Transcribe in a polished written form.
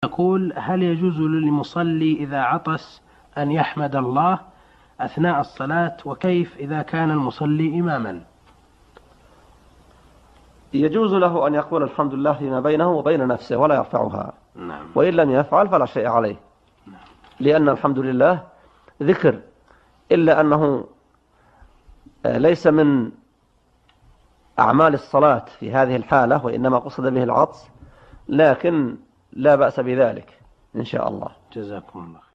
يقول: هل يجوز للمصلي إذا عطس أن يحمد الله أثناء الصلاة؟ وكيف إذا كان المصلي إماما؟ يجوز له أن يقول الحمد لله فيما بينه وبين نفسه ولا يرفعها. نعم. وإن لم يفعل فلا شيء عليه. نعم. لأن الحمد لله ذكر، إلا أنه ليس من أعمال الصلاة في هذه الحالة، وإنما قصد به العطس، لكن لا بأس بذلك إن شاء الله. جزاكم الله.